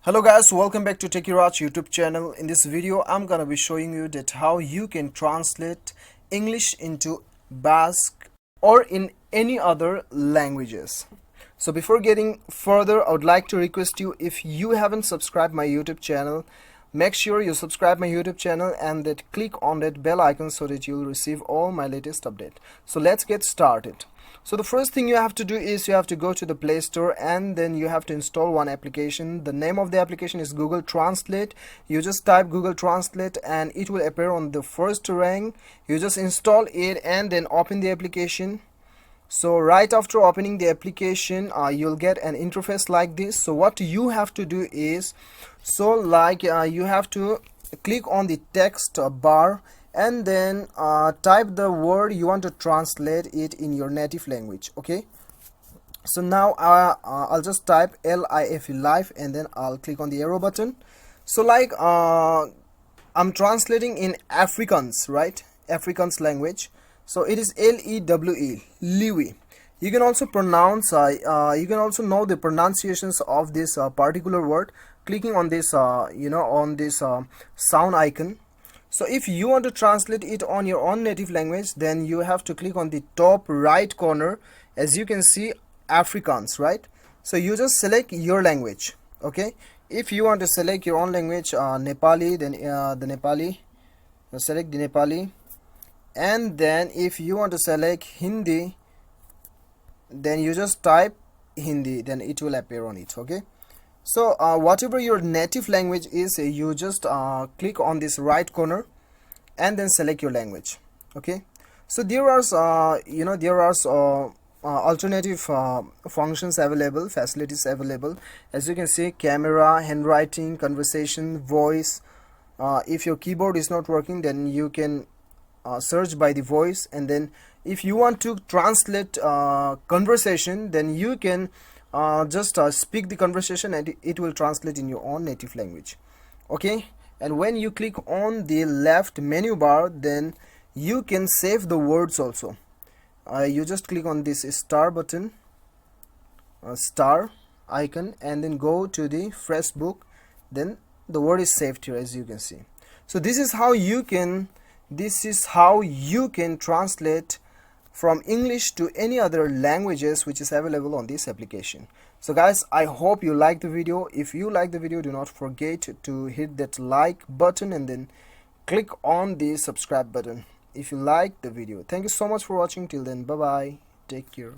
Hello guys, welcome back to Techiraj YouTube channel. In this video I'm gonna be showing you that how you can translate English into Basque or in any other languages. So before getting further, I would like to request you, if you haven't subscribed my YouTube channel, make sure you subscribe my YouTube channel and that click on that bell icon so that you'll receive all my latest update. So let's get started. So the first thing you have to do is you have to go to the Play Store and then you have to install one application. The name of the application is Google Translate. You just type Google Translate and it will appear on the first rank. You just install it and then open the application. So right after opening the application, you'll get an interface like this. So what you have to do is, you have to click on the text bar and then type the word you want to translate it in your native language. Okay, so now I'll just type LIFE, life, and then I'll click on the arrow button. So I'm translating in Afrikaans, right? Afrikaans language. So it is LEWE, Liwi. You can also pronounce you can also know the pronunciations of this particular word clicking on this on this sound icon. So if you want to translate it on your own native language, then you have to click on the top right corner. As you can see, Afrikaans, right? So you just select your language. Okay, if you want to select your own language, Nepali, then the Nepali, select the Nepali. And then if you want to select Hindi, then you just type Hindi, then it will appear on it. Okay, so whatever your native language is, you just click on this right corner and then select your language. Okay, so there are alternative functions available, facilities available. As you can see, camera, handwriting, conversation, voice. If your keyboard is not working, then you can search by the voice, and then if you want to translate conversation, then you can just speak the conversation and it will translate in your own native language. Okay, and when you click on the left menu bar, then you can save the words also. You just click on this star button, star icon, and then go to the fresh book, then the word is saved here, as you can see. So this is how you can translate from English to any other languages which is available on this application. So guys, I hope you like the video. If you like the video, do not forget to hit that like button and then click on the subscribe button if you like the video. Thank you so much for watching. Till then, bye bye, take care.